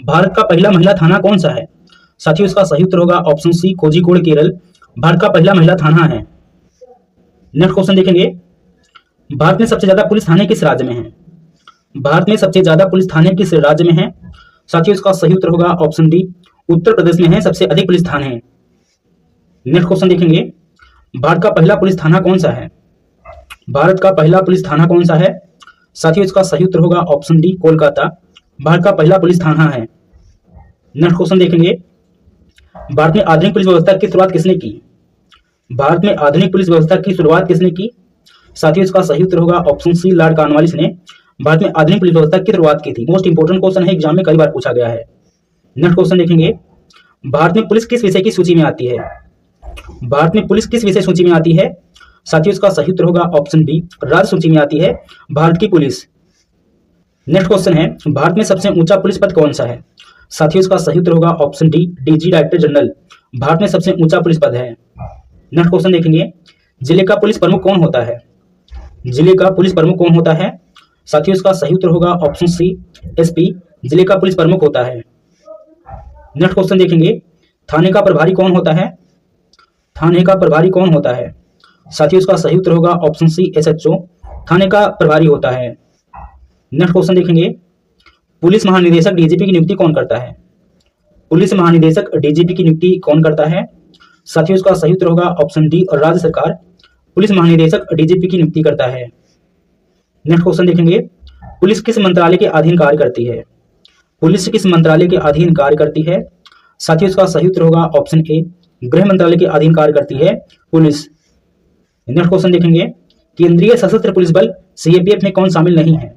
भारत का पहला महिला थाना कौन सा है? साथियों इसका सही उत्तर होगा ऑप्शन सी कोझिकोड केरल। भारत का पहला महिला थाना है। नेक्स्ट क्वेश्चन देखेंगे, भारत में सबसे ज्यादा पुलिस थाने किस राज्य में है? भारत में सबसे ज्यादा पुलिस थाने किस राज्य में है? साथियों इसका सही उत्तर होगा ऑप्शन डी उत्तर प्रदेश में है सबसे अधिक पुलिस थाने हैं। नेक्स्ट क्वेश्चन देखेंगे, भारत का पहला पुलिस थाना कौन सा है? भारत का पहला पुलिस थाना कौन सा है? साथियों इसका सही उत्तर होगा ऑप्शन डी कोलकाता। भारत का पहला पुलिस थाना है। नेक्स्ट क्वेश्चन देखेंगे, भारत में आधुनिक पुलिस व्यवस्था की शुरुआत किसने की? भारत में आधुनिक पुलिस व्यवस्था की शुरुआत किसने की? साथियों इसका सही उत्तर होगा ऑप्शन सी लॉर्ड कॉर्नवालिस ने भारत में आधुनिक पुलिस व्यवस्था की शुरुआत की थी। मोस्ट इंपोर्टेंट क्वेश्चन है, एग्जाम में कई बार पूछा गया है। नेक्स्ट क्वेश्चन देखेंगे, भारत में पुलिस किस विषय की सूची में आती है? भारत में पुलिस किस विषय सूची में आती है? साथियों इसका सही उत्तर होगा ऑप्शन बी राज्य सूची में आती है भारत की पुलिस। नेक्स्ट क्वेश्चन है, भारत में सबसे ऊंचा पुलिस पद कौन सा है? साथियों इसका सही उत्तर होगा option D DG director general. Bharat में सबसे ऊंचा पुलिस पद है। नेक्स्ट क्वेश्चन देखेंगे, जिले का पुलिस प्रमुख कौन होता है? जिले का पुलिस प्रमुख कौन होता है? साथियों इसका सही उत्तर होगा ऑप्शन सी एसपी जिले का पुलिस प्रमुख होता है। नेक्स्ट क्वेश्चन देखेंगे, थाने का प्रभारी कौन होता है? थाने का प्रभारी कौन होता है? साथियों इसका सही उत्तर होगा ऑप्शन सी एसएचओ थाने का प्रभारी होता है। नेक्स्ट क्वेश्चन देखेंगे, पुलिस महानिदेशक डीजीपी की नियुक्ति कौन करता है? पुलिस महानिदेशक डीजीपी की नियुक्ति कौन करता है? साथियों इसका सही उत्तर होगा ऑप्शन डी और राज्य सरकार पुलिस महानिदेशक डीजीपी की नियुक्ति करता है। नेक्स्ट क्वेश्चन देखेंगे, पुलिस किस मंत्रालय के अधीन कार्य करती है? पुलिस किस मंत्रालय के अधीन कार्य करती है? साथियों इसका सही उत्तर होगा ऑप्शन ए गृह मंत्रालय के अधीन कार्य करती है पुलिस। नेक्स्ट क्वेश्चन देखेंगे, केंद्रीय सशस्त्र पुलिस बल सीएपीएफ में कौन शामिल नहीं है?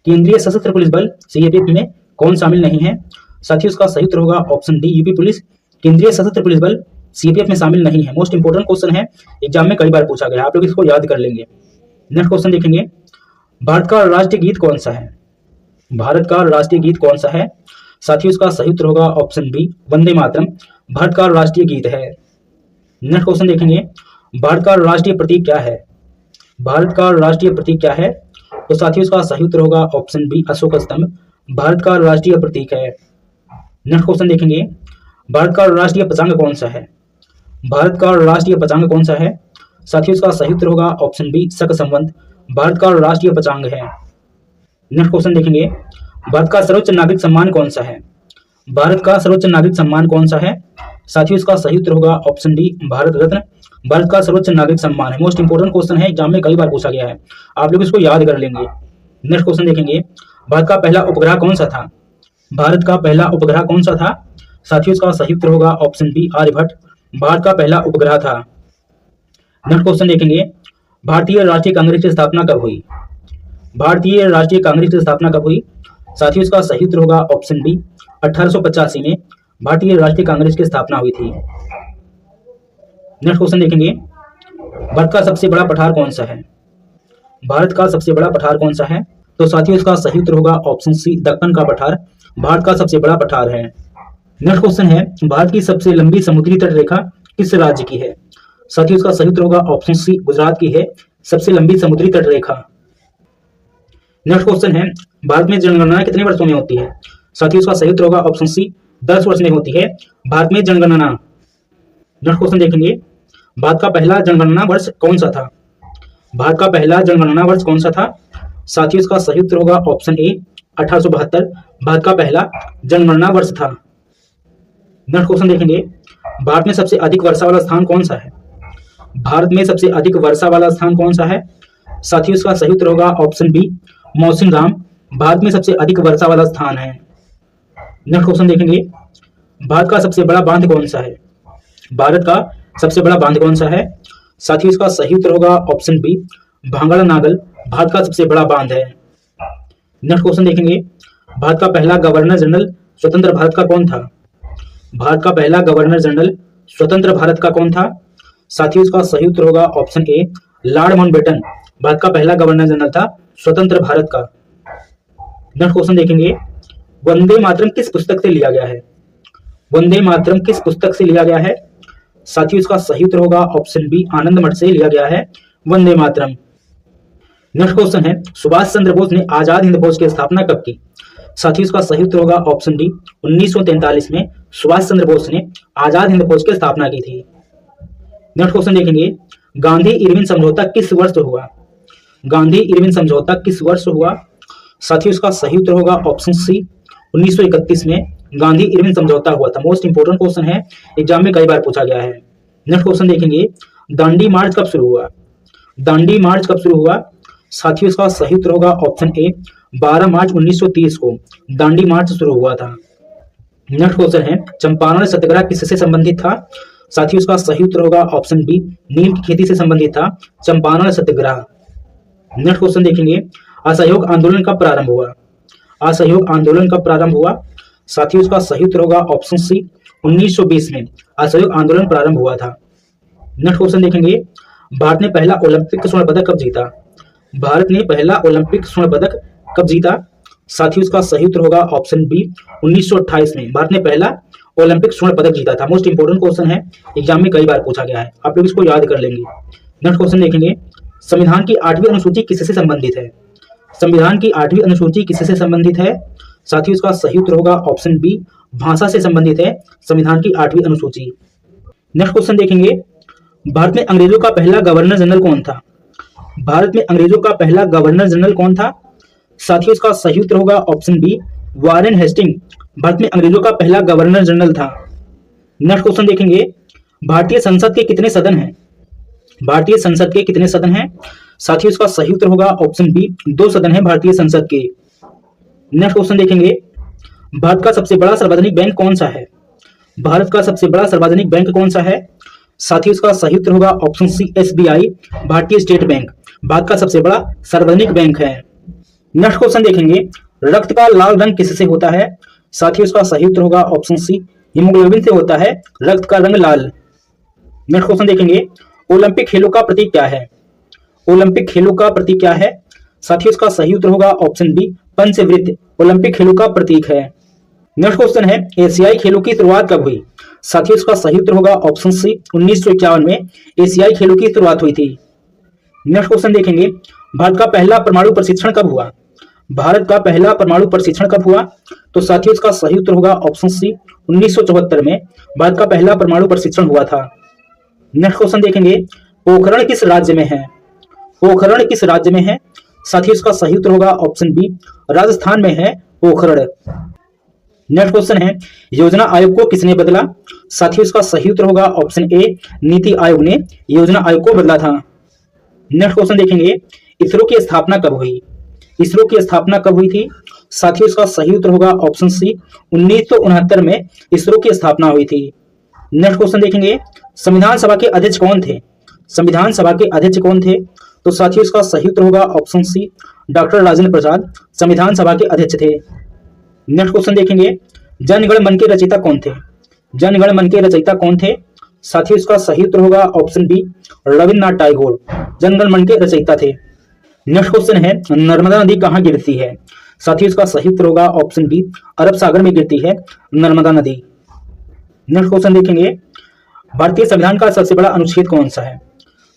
केंद्रीय सशस्त्र पुलिस बल सीएपीएफ में कौन शामिल नहीं है? साथियों इसका सही उत्तर होगा ऑप्शन डी यूपी पुलिस केंद्रीय सशस्त्र पुलिस बल सीपीएफ में शामिल नहीं है। मोस्ट इंपोर्टेंट क्वेश्चन है, एग्जाम में कई बार पूछा गया, आप लोग इसको याद कर लेंगे। नेक्स्ट क्वेश्चन देखेंगे, भारत का राष्ट्रीय गीत कौन सा है? भारत का राष्ट्रीय गीत कौन सा है? साथियों इसका सही उत्तर होगा ऑप्शन बी वंदे मातरम भारत का राष्ट्रीय गीत है। नेक्स्ट क्वेश्चन देखेंगे, भारत का राष्ट्रीय प्रतीक क्या है? भारत का राष्ट्रीय प्रतीक क्या है? तो साथियों इसका सही उत्तर होगा ऑप्शन बी अशोक स्तंभ भारत का राष्ट्रीय प्रतीक है। नेक्स्ट क्वेश्चन देखेंगे, भारत का राष्ट्रीय पतंग कौन सा है? भारत का राष्ट्रीय पतंग कौन सा है? साथियों इसका सही उत्तर होगा ऑप्शन बी शक संवत भारत का राष्ट्रीय पतंग है। नेक्स्ट क्वेश्चन देखेंगे, भारत का सर्वोच्च नागरिक सम्मान कौन सा है? भारत का सर्वोच्च नागरिक सम्मान कौन सा है? साथियों इसका सही उत्तर होगा ऑप्शन डी भारत रत्न भारत का सर्वोच्च नागरिक सम्मान है। मोस्ट इंपोर्टेंट क्वेश्चन है, एग्जाम में कई बार पूछा गया है, आप लोग इसको याद कर लेंगे। नेक्स्ट क्वेश्चन देखेंगे, भारत का पहला उपग्रह कौन सा था? भारत का पहला उपग्रह कौन सा था? साथियों इसका सही उत्तर होगा ऑप्शन बी आर्यभट्ट भारत का पहला उपग्रह था। नेक्स्ट क्वेश्चन देखेंगे, भारतीय राष्ट्रीय कांग्रेस की स्थापना कब हुई? भारतीय राष्ट्रीय कांग्रेस की स्थापना कब हुई? साथियों इसका सही उत्तर होगा ऑप्शन बी 1885 में भारतीय राष्ट्रीय कांग्रेस की स्थापना हुई थी। नेक्स्ट क्वेश्चन देखेंगे, भारत का सबसे बड़ा पठार कौन सा है? भारत का सबसे बड़ा पठार कौन सा है? तो साथियों इसका सही उत्तर होगा ऑप्शन सी दक्कन का पठार भारत का सबसे बड़ा पठार है। नेक्स्ट क्वेश्चन है, भारत की सबसे लंबी समुद्री तट रेखा किस राज्य की है? साथियों इसका सही उत्तर होगा ऑप्शन सी गुजरात की है सबसे लंबी समुद्री तट रेखा। नेक्स्ट क्वेश्चन है, भारत में जनगणना कितने वर्षों में होती है? साथियों इसका सही उत्तर होगा ऑप्शन सी 10 वर्ष में होती है भारत में जनगणना। नेक्स्ट क्वेश्चन देखेंगे, भारत का पहला जनगणना वर्ष कौन सा था? भारत का पहला जनगणना वर्ष कौन सा था? साथियों इसका सही उत्तर होगा ऑप्शन ए 1872 भारत का पहला जनगणना वर्ष था। नेक्स्ट क्वेश्चन देखेंगे, भारत में सबसे अधिक वर्षा वाला स्थान कौन सा है? भारत में सबसे अधिक वर्षा वाला स्थान कौन सा है? साथियों इसका सही उत्तर होगा ऑप्शन बी मौसिनराम भारत में सबसे अधिक वर्षा वाला स्थान है। नेक्स्ट क्वेश्चन देखेंगे, भारत का सबसे बड़ा बांध कौन सा है? भारत का सबसे बड़ा बांध कौन सा है? साथियों इसका सही उत्तर होगा ऑप्शन बी भांगड़ा नागल भारत का सबसे बड़ा बांध है। नेक्स्ट क्वेश्चन देखेंगे, भारत का पहला गवर्नर जनरल स्वतंत्र भारत का कौन था? भारत का पहला गवर्नर जनरल स्वतंत्र भारत का कौन था? साथियों इसका सही उत्तर होगा option A Lord Mountbatten Bharat का पहला गवर्नर जनरल था स्वतंत्र भारत का। नेक्स्ट क्वेश्चन देखेंगे, वंदे मातरम किस पुस्तक से लिया गया है? वंदे मातरम किस पुस्तक से लिया गया है? साथियों इसका सही उत्तर होगा ऑप्शन बी आनंद मठ से लिया गया है वंदे मातरम। नेक्स्ट क्वेश्चन है, सुभाष चंद्र बोस ने आजाद हिंद फौज की स्थापना कब की? साथियों इसका सही उत्तर होगा ऑप्शन डी, 1943 में सुभाष चंद्र बोस ने आजाद हिंद फौज की स्थापना की थी। नेक्स्ट क्वेश्चन देखेंगे, गांधी इरविन समझौता किस वर्ष हुआ? गांधी इरविन समझौता किस वर्ष हुआ? साथियों इसका सही उत्तर होगा ऑप्शन सी, 1931 में गांधी इरविन समझौता हुआ था। मोस्ट इंपोर्टेंट क्वेश्चन है, एग्जाम में कई बार पूछा गया है। नेक्स्ट क्वेश्चन देखेंगे, दांडी मार्च कब शुरू हुआ? दांडी मार्च कब शुरू हुआ? साथियों इसका सही उत्तर होगा ऑप्शन ए, 12 मार्च 1930 को दांडी मार्च शुरू हुआ था। नेक्स्ट क्वेश्चन है, चंपारण सत्याग्रह किससे संबंधित था? साथियों इसका सही उत्तर होगा ऑप्शन बी, नीम की खेती से संबंधित था चंपारण सत्याग्रह। नेक्स्ट क्वेश्चन देखेंगे, असहयोग आंदोलन कब प्रारंभ हुआ? असहयोग आंदोलन कब प्रारंभ हुआ? साथियों इसका सही उत्तर होगा ऑप्शन सी, 1920 में असहयोग आंदोलन प्रारंभ हुआ था। नेक्स्ट क्वेश्चन देखेंगे, भारत ने पहला ओलंपिक स्वर्ण पदक कब जीता? भारत ने पहला ओलंपिक स्वर्ण पदक कब जीता? साथियों इसका सही उत्तर होगा ऑप्शन बी, 1928 में भारत ने पहला ओलंपिक स्वर्ण पदक जीता था। मोस्ट इंपोर्टेंट क्वेश्चन है, एग्जाम में कई बार पूछा गया है, आप लोग इसको याद कर लेंगे। नेक्स्ट क्वेश्चन देखेंगे, संविधान की 8वीं अनुसूची किससे संबंधित है? संविधान की 8वीं अनुसूची किससे संबंधित है? साथियों इसका सही उत्तर होगा ऑप्शन बी, भाषा से संबंधित है संविधान की 8वीं अनुसूची। नेक्स्ट क्वेश्चन देखेंगे, भारत में अंग्रेजों का पहला गवर्नर जनरल कौन था? भारत में अंग्रेजों का पहला गवर्नर जनरल कौन था? साथियों इसका सही उत्तर होगा option B, Warren Hasting Bharat में अंग्रेजों का पहला गवर्नर जनरल था। नेक्स्ट क्वेश्चन देखेंगे, भारतीय संसद के कितने सदन हैं? भारतीय संसद के कितने सदन हैं? साथियों इसका सही उत्तर होगा ऑप्शन बी, 2 सदन हैं भारतीय संसद के। नेक्स्ट क्वेश्चन देखेंगे, भारत का सबसे बड़ा सार्वजनिक बैंक कौन सा है? भारत का सबसे बड़ा सार्वजनिक बैंक कौन सा है? साथियों इसका सही उत्तर होगा ऑप्शन सी, एसबीआई भारतीय स्टेट बैंक भारत का सबसे बड़ा सार्वजनिक बैंक है। नेक्स्ट क्वेश्चन देखेंगे, रक्त का लाल रंग किससे होता है? साथियों इसका सही उत्तर होगा ऑप्शन सी, हीमोग्लोबिन से होता है रक्त का रंग लाल। नेक्स्ट क्वेश्चन देखेंगे, ओलंपिक खेलों का प्रतीक क्या है? ओलंपिक खेलों का प्रतीक क्या है? साथियों इसका सही उत्तर होगा ऑप्शन बी, पंचवृत्त ओलंपिक खेलों का प्रतीक है। नेक्स्ट क्वेश्चन है, एशियाई खेलों की शुरुआत कब हुई? साथियों इसका सही उत्तर होगा ऑप्शन सी, 1951 में एशियाई खेलों की शुरुआत हुई थी। नेक्स्ट क्वेश्चन देखेंगे, भारत का पहला परमाणु प्रशिक्षण कब हुआ? भारत का पहला परमाणु प्रशिक्षण कब हुआ? तो साथियों इसका सही उत्तर होगा ऑप्शन सी, 1974 में भारत का पहला परमाणु प्रशिक्षण हुआ था। नेक्स्ट क्वेश्चन देखेंगे, पोखरण किस राज्य में है? पोखरण किस राज्य में है? साथियों इसका सही उत्तर होगा ऑप्शन बी, राजस्थान में है पोखरण। नेक्स्ट क्वेश्चन है, योजना आयोग को किसने बदला? साथियों इसका सही उत्तर होगा ऑप्शन ए, नीति आयोग ने योजना आयोग को बदला था। नेक्स्ट क्वेश्चन देखेंगे, इसरो की स्थापना कब हुई? इसरो की स्थापना कब हुई थी? साथियों इसका सही उत्तर होगा ऑप्शन सी, 1969 में इसरो की स्थापना हुई थी। नेक्स्ट क्वेश्चन देखेंगे, संविधान सभा के अध्यक्ष कौन थे? संविधान सभा के अध्यक्ष कौन थे? तो साथियों इसका सही उत्तर होगा ऑप्शन सी, डॉक्टर राजेंद्र प्रसाद संविधान सभा के अध्यक्ष थे। नेक्स्ट क्वेश्चन देखेंगे, जनगण मन के रचयिता कौन थे? जनगण मन के रचयिता कौन थे? साथियों इसका सही उत्तर होगा ऑप्शन बी, रविन्द्रनाथ टैगोर जनगण मन के रचयिता थे। नेक्स्ट क्वेश्चन है, नर्मदा नदी कहाँ गिरती है? साथियों इसका सही उत्तर होगा ऑप्शन बी, अरब सागर में गिरती है नर्मदा नदी। नेक्स्ट क्वेश्चन देखेंगे, भारतीय संविधान का सबसे बड़ा अनुच्छेद कौन सा है?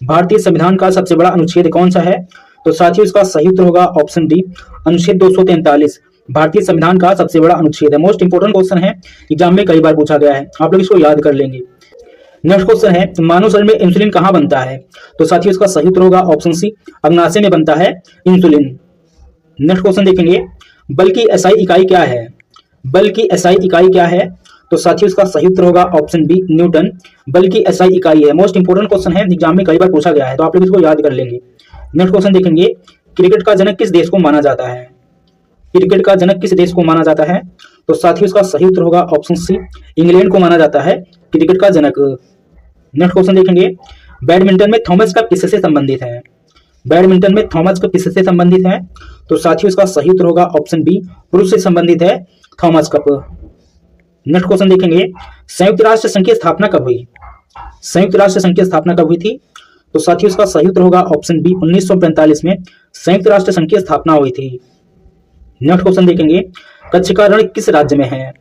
भारतीय संविधान का सबसे बड़ा अनुच्छेद कौन सा है? तो साथियों इसका सही उत्तर होगा ऑप्शन डी, अनुच्छेद 243 भारतीय संविधान का सबसे बड़ा अनुच्छेद है। मोस्ट इंपोर्टेंट क्वेश्चन है, एग्जाम में कई बार पूछा गया है, आप लोग इसको याद कर लेंगे। नेक्स्ट क्वेश्चन है, मानव शरीर में इंसुलिन कहाँ बनता है? तो साथियों इसका सही उत्तर होगा ऑप्शन सी, अग्नाशय में बनता है इंसुलिन। नेक्स्ट क्वेश्चन देखेंगे, बल की एसआई इकाई क्या है? बल की एसआई इकाई क्या है? तो साथियों इसका सही उत्तर होगा ऑप्शन बी, न्यूटन बल की एसआई इकाई है। मोस्ट इंपोर्टेंट क्वेश्चन है, एग्जाम में कई बार पूछा गया है, तो आप लोग इसको याद कर लेंगे। नेक्स्ट क्वेश्चन देखेंगे, क्रिकेट का जनक किस देश को माना जाता है? क्रिकेट का जनक किस देश को माना जाता है? तो साथियों इसका सही उत्तर होगा ऑप्शन सी, इंग्लैंड को माना जाता है क्रिकेट का जनक। नेक्स्ट क्वेश्चन देखेंगे, बैडमिंटन में थॉमस कप किससे संबंधित है? बैडमिंटन में थॉमस कप किससे संबंधित है? तो साथियों इसका सही उत्तर होगा ऑप्शन बी, पुरुष से संबंधित है थॉमस कप। नेक्स्ट क्वेश्चन देखेंगे, संयुक्त राष्ट्र संघ की स्थापना कब हुई? संयुक्त राष्ट्र संघ की स्थापना कब हुई थी? तो साथियों इसका सही उत्तर होगा ऑप्शन बी, 1945 में संयुक्त राष्ट्र संघ की स्थापना हुई थी। नेक्स्ट क्वेश्चन देखेंगे, कच्छ का रण किस राज्य में है?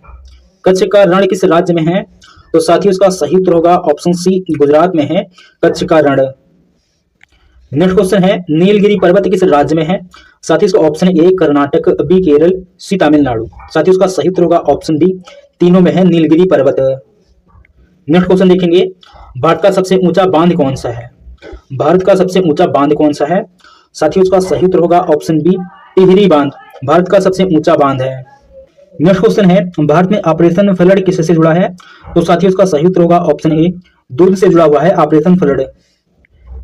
कच्छ का रण किस राज्य में है? तो साथियों इसका सही उत्तर होगा ऑप्शन सी, गुजरात में है कच्छ का रण। नेक्स्ट क्वेश्चन है नीलगिरी पर्वत किस राज्य में है? साथ ही इसका option A Karnataka, B Kerala, C Tamil Nadu. साथ ही उसका सही उत्तर होगा ऑप्शन डी, तीनों में है नीलगिरी पर्वत। नेक्स्ट क्वेश्चन देखेंगे भारत का सबसे ऊंचा बांध कौन सा है? भारत का सबसे ऊंचा बांध कौन सा है? साथ ही उसका सही उत्तर होगा ऑप्शन बी, टिहरी बांध भारत का सबसे ऊंचा बांध है। नेक्स्ट क्वेश्चन है भारत में ऑपरेशन फ्लड किससे जुड़ा है? तो साथियों उसका सही उत्तर होगा ऑप्शन ए, दूध से जुड़ा हुआ है ऑपरेशन फ्लड।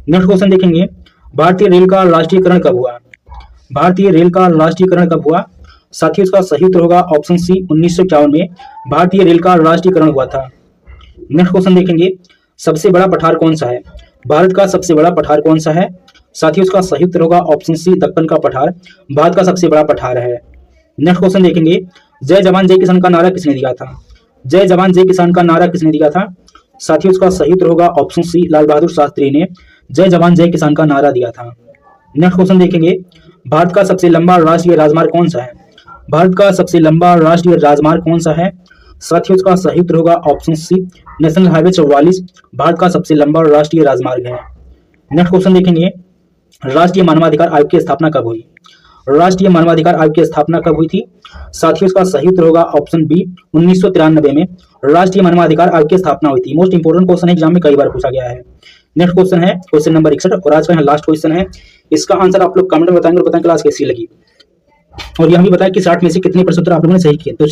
नेक्स्ट क्वेश्चन देखेंगे भारतीय रेल का राष्ट्रीयकरण कब हुआ? भारतीय रेल का राष्ट्रीयकरण कब हुआ? साथियों उसका सही उत्तर होगा ऑप्शन सी, 1951 में भारतीय रेल का राष्ट्रीयकरण हुआ था। नेक्स्ट क्वेश्चन देखेंगे सबसे बड़ा पठार कौन सा है? भारत का सबसे बड़ा पठार कौन सा है? साथियों उसका सही उत्तर होगा ऑप्शन सी, दक्कन का पठार भारत का सबसे बड़ा पठार है। नेक्स्ट क्वेश्चन देखेंगे जय जवान जय किसान का नारा किसने दिया था? जय जवान जय किसान का नारा किसने दिया था? साथियों उसका सही उत्तर होगा ऑप्शन सी, लाल बहादुर शास्त्री ने जय जवान जय किसान का नारा दिया था। नेक्स्ट क्वेश्चन देखेंगे भारत का सबसे लंबा राष्ट्रीय राजमार्ग कौन सा है? भारत का सबसे लंबा राष्ट्रीय राजमार्ग कौन सा है? साथियों उसका सही उत्तर होगा option C, national highway 44 Bharat का सबसे लंबा राष्ट्रीय राजमार्ग है। नेक्स्ट क्वेश्चन देखेंगे राष्ट्रीय मानवाधिकार आयोग की स्थापना कब हुई? राष्ट्रीय मानवाधिकार आयोग की स्थापना कब हुई थी? साथियों इसका सही उत्तर होगा ऑप्शन बी, 1993 में राष्ट्रीय मानवाधिकार आयोग की स्थापना हुई थी। मोस्ट इंपोर्टेंट क्वेश्चन है, एग्जाम में कई बार पूछा गया है। नेक्स्ट क्वेश्चन है क्वेश्चन नंबर 61 और आज का लास्ट क्वेश्चन है। इसका आंसर आप लोग कमेंट में बताएंगे और बताएं क्लास कैसी लगी और यह भी बताएं कि 60 में से कितने प्रश्न उत्तर आप लोगों ने सही किए। तो